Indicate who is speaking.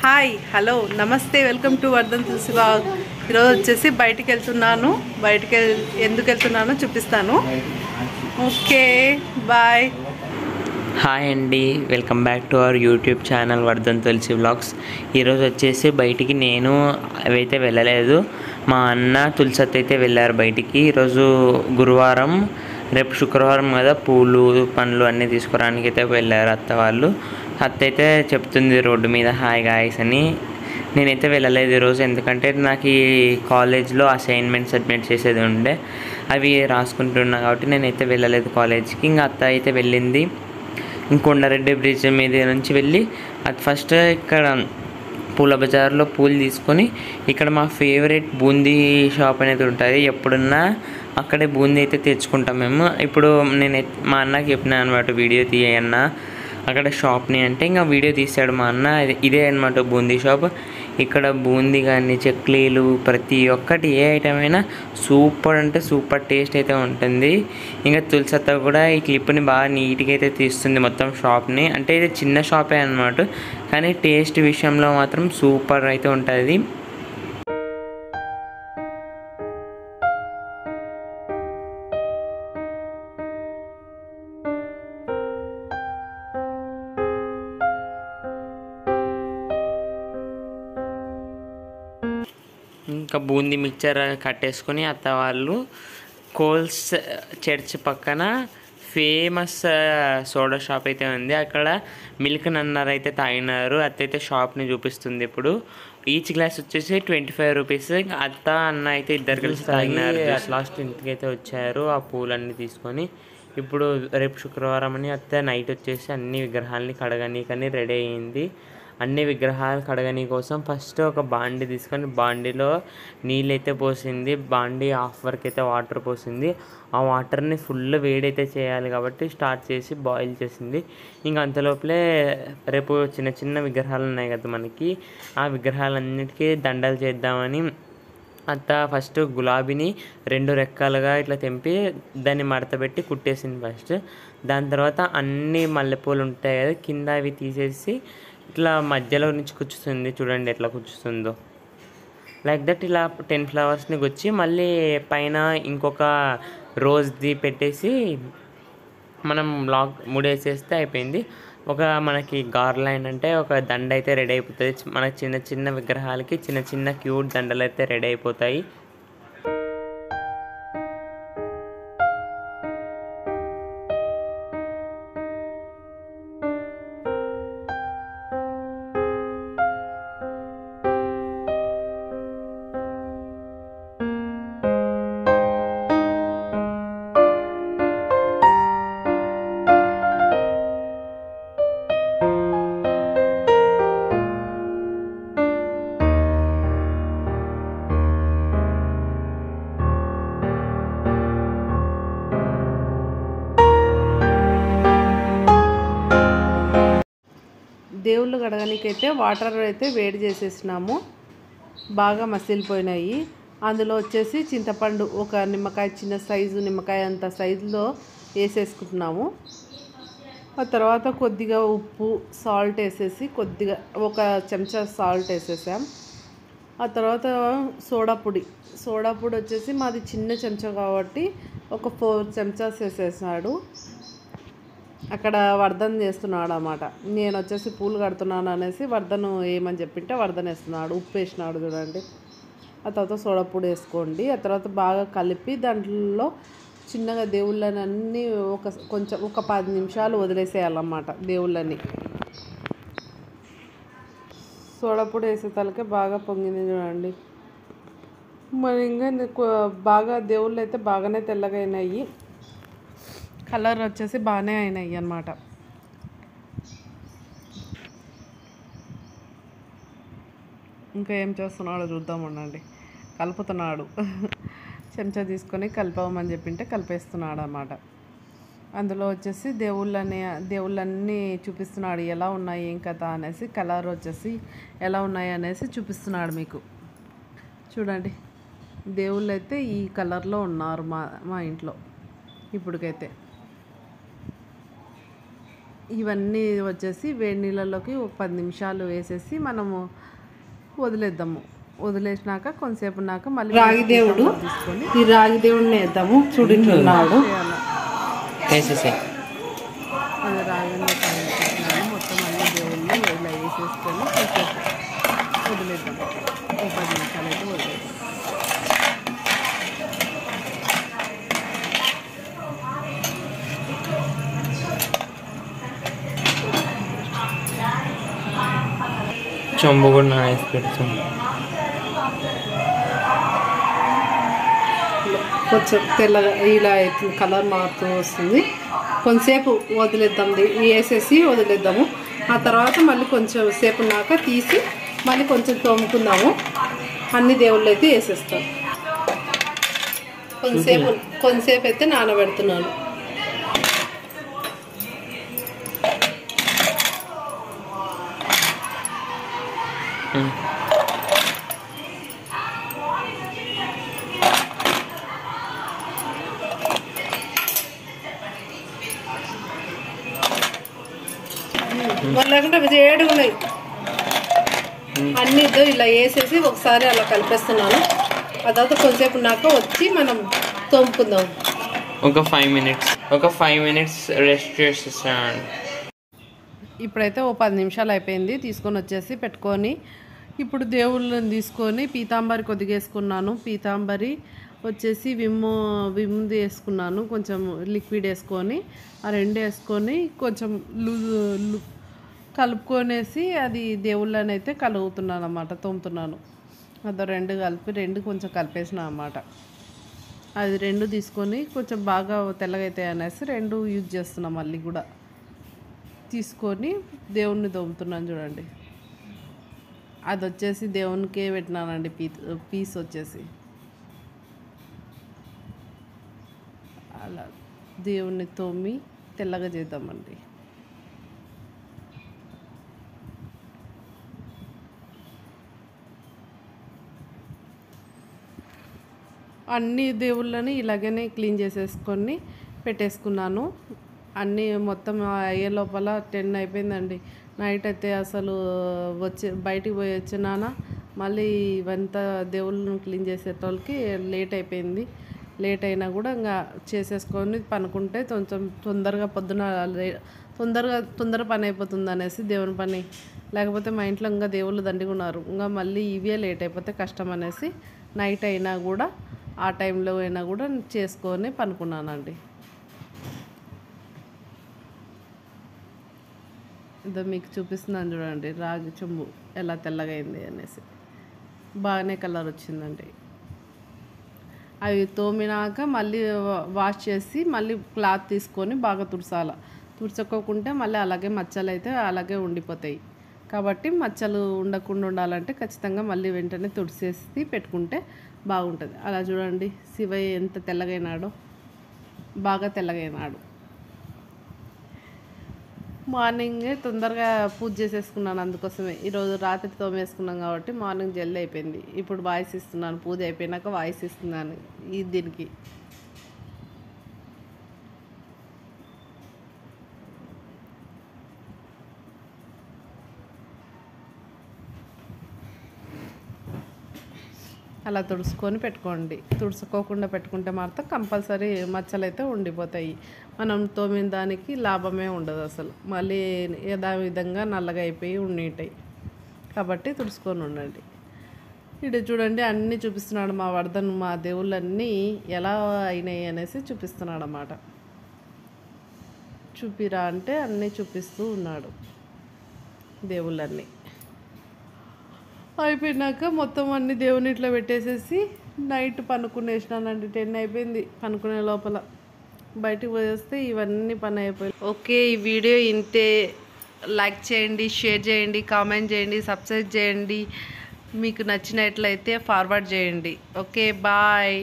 Speaker 1: Hi hello నమస్తే welcome to Vardhan Tulasi blog. ఈరోజు వచ్చేసి బయటికి వెళ్తున్నాను. ఎందుకు వెళ్తున్నానో చూపిస్తాను. Okay bye.
Speaker 2: హాయ్ అండి, welcome back to our YouTube channel Vardhan Tulasi blogs. ఈరోజు వచ్చేసి బయటికి నేను అవైతే వెళ్ళలేదు, మా అన్న తులసత్ అయితే వెళ్ళారు బయటికి. ఈరోజు గురువారం, రేపు శుక్రవారం కదా, పూలు పండ్లు అన్నీ తీసుకురావడానికి అయితే వెళ్ళారు అత్త వాళ్ళు. అత్త అయితే చెప్తుంది రోడ్డు మీద హాయ్ గాయ్స్ అని. నేనైతే వెళ్ళలేదు ఈరోజు, ఎందుకంటే నాకు ఈ కాలేజ్లో అసైన్మెంట్ సబ్మిట్ చేసేది ఉండే, అవి రాసుకుంటున్నా కాబట్టి నేనైతే వెళ్ళలేదు కాలేజ్కి. ఇంకా అత్త అయితే వెళ్ళింది కొండారెడ్డి బ్రిడ్జ్ మీద నుంచి వెళ్ళి అది ఫస్ట్ ఇక్కడ పూల బజార్లో పూలు తీసుకొని ఇక్కడ మా ఫేవరెట్ బూందీ షాప్ అనేది ఉంటుంది. ఎప్పుడున్నా అక్కడే బూందీ అయితే తెచ్చుకుంటాం మేము. ఇప్పుడు నేను మా అన్నకి చెప్పినాను అనమాట, వీడియో తీయన్న అక్కడ షాప్ని అంటే, ఇంకా వీడియో తీసాడు మా అన్న. ఇదే అనమాట బూందీ షాప్. ఇక్కడ బూందీ కానీ చెక్లీలు ప్రతి ఒక్కటి ఏ ఐటమ్ అయినా సూపర్ అంటే సూపర్ టేస్ట్ అయితే ఉంటుంది. ఇంకా తులసత్త కూడా ఈ క్లిప్ని బాగా నీట్గా అయితే తీస్తుంది మొత్తం షాప్ని. అంటే ఇది చిన్న షాపే అనమాట, కానీ టేస్ట్ విషయంలో మాత్రం సూపర్ అయితే ఉంటుంది. ఇంకా బూందీ మిక్చర్ కట్టేసుకొని అత్త వాళ్ళు కోల్స్ చర్చ్ పక్కన ఫేమస్ సోడా షాప్ అయితే ఉంది, అక్కడ మిల్క్ నన్నర్ అయితే తాగినారు. అత్త అయితే షాప్ని చూపిస్తుంది. ఇప్పుడు ఈచ్ గ్లాస్ వచ్చేసి 25 రూపీస్. అత్త అన్న అయితే ఇద్దరు కలిసి తాగినారు. లాస్ట్ ఇంటికి అయితే వచ్చారు ఆ పూలన్నీ తీసుకొని. ఇప్పుడు రేపు శుక్రవారం అని అత్త నైట్ వచ్చేసి అన్ని విగ్రహాలని కడగనీకని రెడీ అయ్యింది. అన్ని విగ్రహాలు కడగని కోసం ఫస్ట్ ఒక బాండి తీసుకొని బాండీలో నీళ్ళు అయితే పోసింది. బాండీ హాఫ్ వరకు అయితే వాటర్ పోసింది. ఆ వాటర్ని ఫుల్ వేడైతే చేయాలి కాబట్టి స్టార్ట్ చేసి బాయిల్ చేసింది. ఇంకా అంతలోపలే రేపు చిన్న చిన్న విగ్రహాలు ఉన్నాయి కదా మనకి, ఆ విగ్రహాలన్నిటికీ దండలు చేద్దామని అత్త ఫస్ట్ గులాబీని 2 రెక్కలుగా ఇట్లా తెంపి దాన్ని మడతపెట్టి కుట్టేసింది ఫస్ట్. దాని తర్వాత అన్ని మల్లెపూలు ఉంటాయి కదా కింద, అవి తీసేసి ఇట్లా మధ్యలో నుంచి కుచ్చుతుంది. చూడండి ఎట్లా కుచ్చుతుందో. లైక్ దట్ ఇలా 10 ఫ్లవర్స్ని గుచ్చి మళ్ళీ పైన ఇంకొక రోజ్ది పెట్టేసి మనం లాక్ ముడేసేస్తే అయిపోయింది. మనకి గార్లైన్ అంటే ఒక దండ అయితే రెడీ అయిపోతుంది. మనకి చిన్న చిన్న విగ్రహాలకి చిన్న చిన్న క్యూట్ దండలు అయితే రెడీ అయిపోతాయి.
Speaker 1: దేవుళ్ళు కడగనికైతే వాటర్ అయితే వేడి చేసేసినాము, బాగా మసిలిపోయినాయి. అందులో వచ్చేసి చింతపండు ఒక నిమ్మకాయ, చిన్న సైజు నిమ్మకాయ అంత సైజులో వేసేసుకుంటున్నాము. ఆ తర్వాత కొద్దిగా ఉప్పు, సాల్ట్ వేసేసి కొద్దిగా ఒక చెంచా సాల్ట్ వేసేసాం. ఆ తర్వాత సోడా పొడి వచ్చేసి మాది చిన్న చెంచా కాబట్టి ఒక 4 చెంచాస్ వేసేసాడు. అక్కడ వర్ధన్ చేస్తున్నాడు అన్నమాట. నేను వచ్చేసి పూలు కడుతున్నాను అనేసి వర్ధను ఏమని చెప్పింటే వర్ధన్ వేస్తున్నాడు. ఉప్పు వేసినాడు చూడండి. ఆ తర్వాత సోడా పొడి వేసుకోండి. ఆ తర్వాత బాగా కలిపి దాంట్లో చిన్నగా దేవుళ్ళని అన్నీ ఒక 10 నిమిషాలు వదిలేసేయాలన్నమాట. దేవుళ్ళని సోడా పొడి వేసే తలకే బాగా పొంగింది చూడండి. మరి ఇంకా బాగా దేవుళ్ళు అయితే బాగానే తెల్లగా అయినాయి, కలర్ వచ్చేసి బాగానే అయినాయి అన్నమాట. ఇంకా ఏం చేస్తున్నాడో చూద్దాం ఉండండి. కలుపుతున్నాడు చెంచా తీసుకొని కలిపమని చెప్పింటే కలిపేస్తున్నాడు అన్నమాట. అందులో వచ్చేసి దేవుళ్ళన్నీ చూపిస్తున్నాడు, ఎలా ఉన్నాయి ఏం కథ అనేసి. కలర్ వచ్చేసి ఎలా ఉన్నాయి అనేసి చూపిస్తున్నాడు మీకు. చూడండి, దేవుళ్ళు అయితే ఈ కలర్లో ఉన్నారు మా ఇంట్లో ఇప్పటికైతే. ఇవన్నీ వచ్చేసి వేడి నీళ్ళలోకి ఒక 10 నిమిషాలు వేసేసి మనము వదిలేద్దాము. వదిలేసినాక కొంతసేపు ఉన్నాక మళ్ళీ రాగి దేవుడు తీసుకొని ఈ రాగి దేవుడిని వేద్దాము. చూడింటున్నాడు అది రాగిని మొత్తం అన్ని దేవుళ్ళు ఇలా వేసేసుకొని కొంచెంసేపు వదిలేద్దాము. ఒక 10 నిమిషాలు అయితే వదిలేద్దాం.
Speaker 2: చెంబు కూడా వేసి పెడతాం.
Speaker 1: కొంచెం తెల్లగా ఇలా అవుతుంది, కలర్ మారుతూ వస్తుంది. కొంతసేపు వదిలేద్దాం, వేసేసి వదిలేద్దాము. ఆ తర్వాత మళ్ళీ కొంచెం సేపు ఉన్నాక తీసి మళ్ళీ కొంచెం తోముకుందాము. అన్ని దేవుళ్ళు అయితే వేసేస్తాం. కొంతసేపు అయితే నానబెడుతున్నాను. లేకుంటే వేడిగా ఉన్నాయి అన్ని ఇలా వేసేసి ఒకసారి అలా కలిపేస్తున్నాను. ఆ తర్వాత కొంచెంసేపు ఉన్నాక వచ్చి మనం తోముకుందాం.
Speaker 2: ఒక 5 మినిట్స్ రెస్ట్ చేసేసాను.
Speaker 1: ఇప్పుడైతే ఓ 10 నిమిషాలు అయిపోయింది. తీసుకొని వచ్చేసి పెట్టుకొని ఇప్పుడు దేవుళ్ళని తీసుకొని పీతాంబరి కొద్దిగా వేసుకున్నాను. పీతాంబరి వచ్చేసి విమ్ది వేసుకున్నాను. కొంచెం లిక్విడ్ వేసుకొని ఆ 2 వేసుకొని కొంచెం కలుపుకొనేసి అది దేవుళ్ళని అయితే కలుగుతున్నాను అన్నమాట, తోముతున్నాను. అదో 2 కలిపి 2 కొంచెం కలిపేసిన అన్నమాట. అది 2 తీసుకొని కొంచెం బాగా తెల్లగా అవుతాయి అనేసి 2 యూజ్ చేస్తున్నాం. మళ్ళీ కూడా తీసుకొని దేవుణ్ణి తోముతున్నాను చూడండి. అది వచ్చేసి దేవునికే పెట్టినానండి. పీస్ వచ్చేసి అలా దేవుణ్ణి తోమి తెల్లగా చేద్దామండి. అన్ని దేవుళ్ళని ఇలాగనే క్లీన్ చేసేసుకొని పెట్టేసుకున్నాను. అన్నీ మొత్తం అయ్యే లోపల 10 అయిపోయిందండి. నైట్ అయితే అసలు బయటికి పోయి వచ్చినానా మళ్ళీ ఇవంతా దేవుళ్ళను క్లీన్ చేసేటోళ్ళకి లేట్ అయిపోయింది. లేట్ అయినా కూడా ఇంకా చేసేసుకొని పనుకుంటే కొంచెం తొందరగా పొద్దున తొందర పని అయిపోతుంది అనేసి దేవుని పని. లేకపోతే మా ఇంట్లో ఇంకా దేవుళ్ళు దండిగా ఉన్నారు, ఇంకా మళ్ళీ ఇవే లేట్ అయిపోతే కష్టం అనేసి నైట్ అయినా కూడా ఆ టైంలో అయినా కూడా చేసుకొని పనుకున్నానండి. ఇదో మీకు చూపిస్తున్నాను చూడండి, రాగి చెంబు ఎలా తెల్లగా అయింది అనేసి. బాగానే కలర్ వచ్చిందండి. అవి తోమినాక మళ్ళీ వాష్ చేసి మళ్ళీ క్లాత్ తీసుకొని బాగా తుడుచుకోకుంటే మళ్ళీ అలాగే మచ్చలు అయితే అలాగే ఉండిపోతాయి. కాబట్టి మచ్చలు ఉండకుండా ఉండాలంటే ఖచ్చితంగా మళ్ళీ వెంటనే తుడిచేసి పెట్టుకుంటే బాగుంటుంది. అలా చూడండి శివయ్య ఎంత తెల్లగైనాడో, బాగా తెల్లగైనాడు. మార్నింగ్ తొందరగా పూజ చేసేసుకున్నాను, అందుకోసమే. ఈరోజు రాత్రి తోమేసుకున్నాం కాబట్టి మార్నింగ్ జల్దీ అయిపోయింది. ఇప్పుడు వాయిస్ ఇస్తున్నాను, పూజ అయిపోయినాక వాయిస్ ఇస్తున్నాను దీనికి. అలా తుడుచుకొని పెట్టుకోండి. తుడుచుకోకుండా పెట్టుకుంటే మాత్రం కంపల్సరీ మచ్చలు అయితే ఉండిపోతాయి. మనం తోమిన దానికి లాభమే ఉండదు అసలు. మళ్ళీ యథావిధంగా నల్లగా అయిపోయి ఉండిటాయి. కాబట్టి తుడుచుకొని ఉండండి. ఇటు చూడండి అన్నీ చూపిస్తున్నాడు మా వర్ధన్. మా దేవుళ్ళన్నీ ఎలా అయినాయి అనేసి చూపిస్తున్నాడు అన్నమాట. చూపిరా అంటే అన్నీ చూపిస్తూ ఉన్నాడు దేవుళ్ళన్నీ. అయిపోయినాక మొత్తం అన్ని దేవుని ఇట్లా పెట్టేసేసి నైట్ పనుకునేసినానండి. 10 అయిపోయింది పనుకునే లోపల. బయటికి పోయేస్తే ఇవన్నీ పని అయిపోయాయి. ఓకే, ఈ వీడియో ఇంతే. లైక్ చేయండి, షేర్ చేయండి, కామెంట్ చేయండి, సబ్స్క్రైబ్ చేయండి. మీకు నచ్చినట్లయితే ఫార్వర్డ్ చేయండి. Okay, bye.